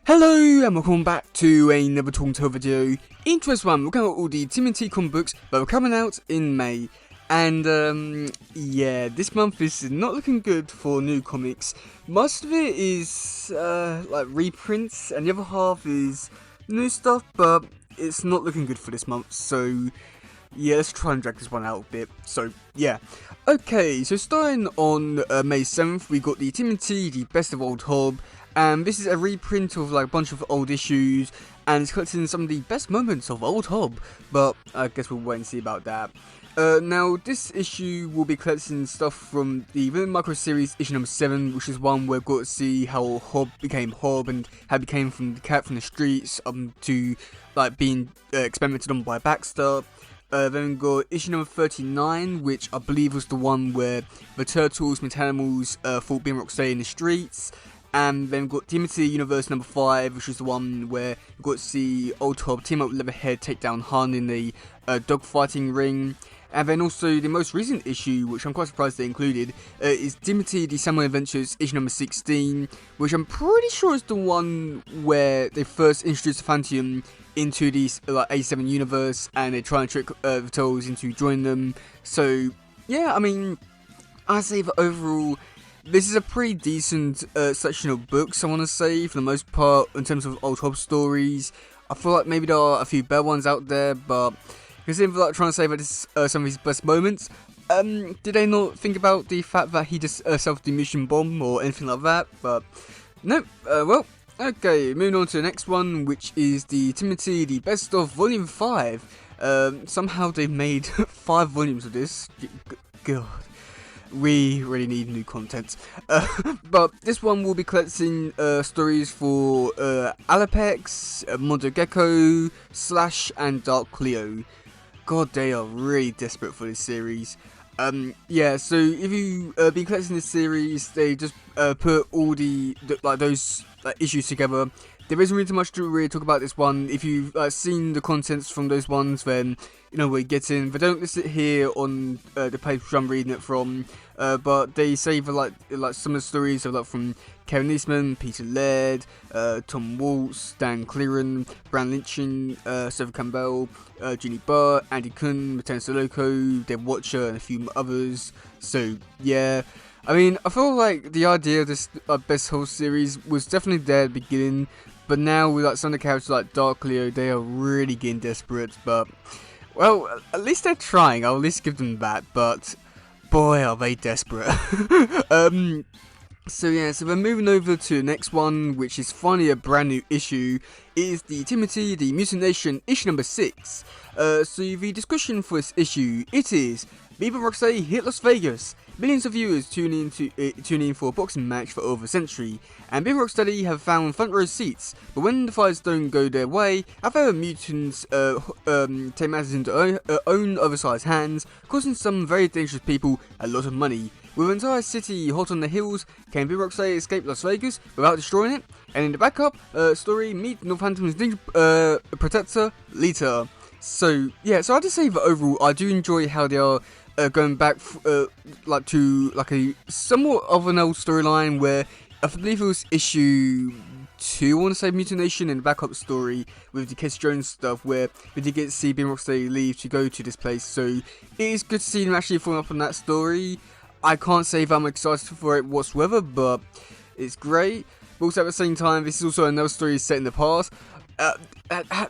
Hello and welcome back to another Talking Tale video. In today's one, we're looking at all the TMNT comic books that were coming out in May. And yeah, this month is not looking good for new comics. Most of it is like reprints, and the other half is new stuff, but it's not looking good for this month. So yeah, let's try and drag this one out a bit. So yeah, okay. So starting on May 7th, we got the TMNT, the Best of Old Hob. And this is a reprint of like a bunch of old issues, and it's collecting some of the best moments of Old Hob, but I guess we'll wait and see about that. Now, this issue will be collecting stuff from the Villain Micro Series issue number 7, which is one where we've got to see how Hob became Hob, and how he became from the cat from the streets to like being experimented on by Baxter. Then we got issue number 39, which I believe was the one where the Turtles, Metanimals fought Being Rocksteady in the streets. And then we've got TMNT Universe number 5, which is the one where we got to see Old Hob team up with Leatherhead, take down Han in the dogfighting ring. And then also the most recent issue, which I'm quite surprised they included, is TMNT The Samurai Adventures issue number 16, which I'm pretty sure is the one where they first introduced the Phantom into the like A7 universe, and they try and trick the Turtles into joining them. So yeah, I mean, I say that overall, this is a pretty decent section of books, I want to say, for the most part, in terms of Old Hob stories. I feel like maybe there are a few better ones out there, but considering like trying to say that this is some of his best moments, did they not think about the fact that he just self-demution bomb or anything like that? But no, well, okay, moving on to the next one, which is the TMNT, the Best of Volume 5. Somehow they've made 5 volumes of this. God. We really need new content. But this one will be collecting stories for Alapex, Mondo Gecko, Slash, and Dark Cleo. God, they are really desperate for this series. Yeah, so if you been collecting this series, they just put all those issues together. There isn't really too much to really talk about this one. If you've seen the contents from those ones, then you know we're getting. They don't list it here on the page which I'm reading it from, but they say that like some of the stories are like from Kevin Eastman, Peter Laird, Tom Waltz, Dan Clearon, Bran Lynchin, Seth Campbell, Ginny Barr, Andy Kun, Mateo Soloco, Deb Watcher, and a few others. So yeah. I mean, I feel like the idea of this Best Hob series was definitely there at the beginning, but now with like some of the characters like Dark Cleo, they are really getting desperate. But well, at least they're trying. I'll at least give them that. But boy, are they desperate. So yeah, so we're moving over to the next one, which is finally a brand new issue. It is the TMNT, the Mutant Nation issue number 6. So the discussion for this issue, it is Viva Rocksteady hit Las Vegas. Millions of viewers tune in for a boxing match for over a century, and Viva Rocksteady have found front row seats. But when the fights don't go their way, our fellow mutants take matters into own oversized hands, causing some very dangerous people a lot of money. With the entire city hot on the heels, can Viva Rocksteady escape Las Vegas without destroying it? And in the backup story, meet Northampton's ninja protector, Lita. So yeah, so I have to say that overall, I do enjoy how they are going back like to like a somewhat of an old storyline where I believe it was issue 2, I want to say, Mutant Nation, and the backup story with the Casey Jones stuff where we did get to see Beam Rocksteady leave to go to this place. So it is good to see them actually following up on that story. I can't say if I'm excited for it whatsoever, but it's great. But also at the same time, this is also another story set in the past.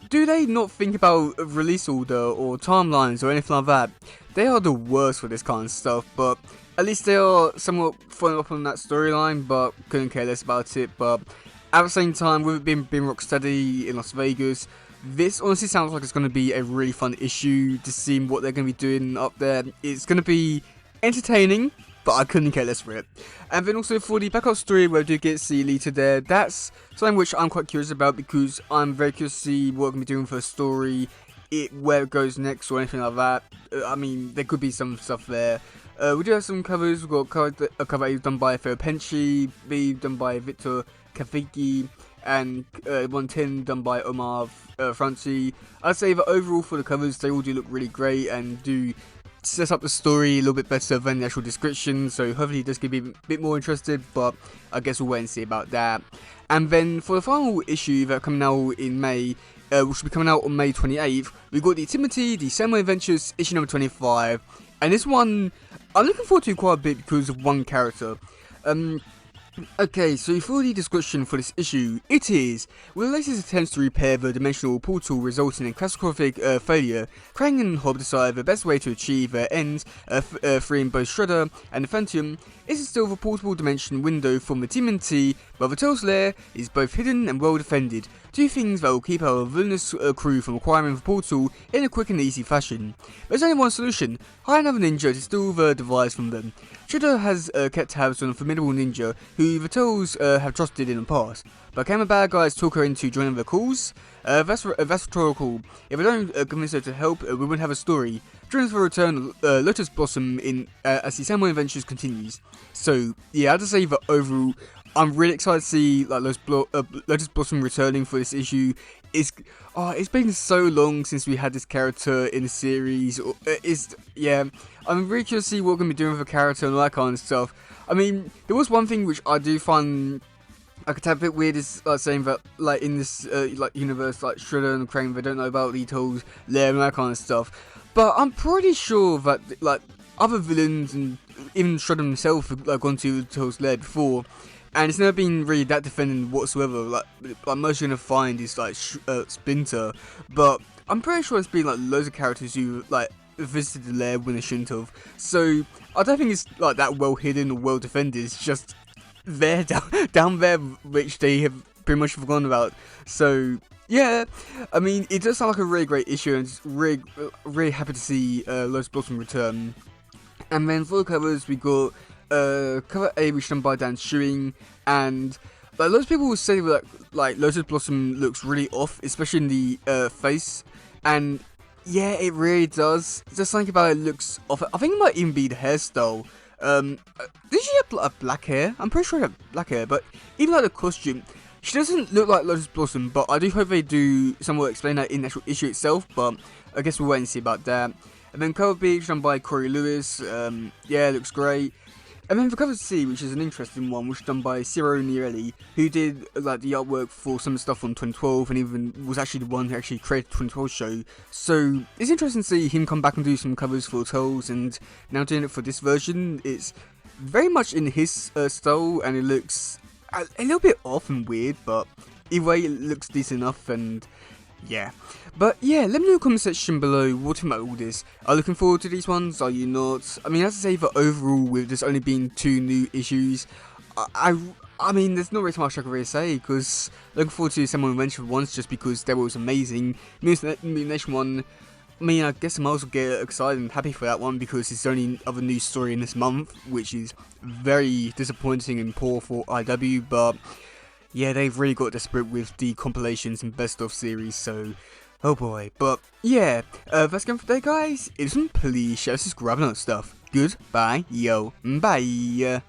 Do they not think about release order or timelines or anything like that? They are the worst for this kind of stuff, but at least they are somewhat following up on that storyline, but couldn't care less about it. But at the same time, with it being Rocksteady in Las Vegas, this honestly sounds like it's going to be a really fun issue to see what they're going to be doing up there. It's going to be entertaining, but I couldn't care less for it. And then also for the backup story where I do get to see Lita there, that's something which I'm quite curious about, because I'm very curious to see what I'm going to be doing for a story, where it goes next or anything like that. I mean, there could be some stuff there. We do have some covers. We've got a cover A done by Theo Penci, B done by Victor Kafiki, and 110 done by Omar Franci. I'd say that overall for the covers, they all do look really great and do sets up the story a little bit better than the actual description, so hopefully it does get me a bit more interested, but I guess we'll wait and see about that. And then for the final issue that coming out in May, which will be coming out on May 28th, we got the Timothy, the Samurai Adventures, issue number 25, and this one, I'm looking forward to quite a bit because of one character. Okay, so for the description for this issue, it is, with the latest attempts to repair the dimensional portal resulting in catastrophic failure, Krang and Hob decide the best way to achieve their ends, freeing both Shredder and the Phantom, is to steal the portable dimension window from the TMNT, while the Tails lair is both hidden and well defended, two things that will keep our villainous crew from acquiring the portal in a quick and easy fashion. There's only one solution: hire another ninja to steal the device from them. Shredder has kept tabs on a formidable ninja who the Tails have trusted in the past, but can the bad guys talk her into joining the cause? That's rhetorical. If I don't convince her to help, we wouldn't have a story. Join us for return Lotus Blossom in as the Samurai Adventures continues. So yeah, I have to say that overall, I'm really excited to see like Lotus Blossom returning for this issue. It's been so long since we had this character in the series. I'm really curious to see what we're gonna be doing with the character and all that kind of stuff. I mean, there was one thing which I do find like a tad bit weird is saying that like in this universe, like Shredder and Krang, they don't know about the Tails lair and that kind of stuff. But I'm pretty sure that like other villains and even Shredder himself have like gone to the Tails lair before. And it's never been really that defending whatsoever. Like most you're gonna find is like Splinter, but I'm pretty sure it's been like loads of characters who like visited the lair when they shouldn't have. So I don't think it's like that well hidden or well defended. It's just there down there, which they have pretty much forgotten about. So yeah, I mean, it does sound like a really great issue, and just really happy to see Lotus Blossom return. And then for the covers, we got cover A, which is done by Dan Schewing, and like lots of people will say that like Lotus Blossom looks really off, especially in the face, and yeah, it really does. Just something about it looks off. I think it might even be the hairstyle. Did she have black hair? I'm pretty sure she had black hair, but even like the costume, she doesn't look like Lotus Blossom. But I do hope they do somewhat explain that in the actual issue itself. But I guess we'll wait and see about that. And then cover B, done by Corey Lewis. Yeah, it looks great. And then for cover C, which is an interesting one, which is done by Ciro Nierelli, who did like the artwork for some stuff on 2012, and even was actually the one who actually created the 2012 show. So it's interesting to see him come back and do some covers for Tails, and now doing it for this version. It's very much in his style, and it looks a little bit off and weird, but either way, it looks decent enough, and yeah. But yeah, let me know in the comment section below what you think about all this. Are you looking forward to these ones? Are you not? I mean, I have to say that overall, with this only being 2 new issues, I mean, there's not really much I can really say, because looking forward to Samurai Adventures ones just because they was amazing. Mutant Nation one, I mean, I guess I might also get excited and happy for that one because it's the only other new story in this month, which is very disappointing and poor for IW, but yeah, they've really got desperate with the compilations and best of series, so oh boy. But yeah, that's going for today, guys. If you please share, subscribe, and other stuff. Goodbye, yo, bye.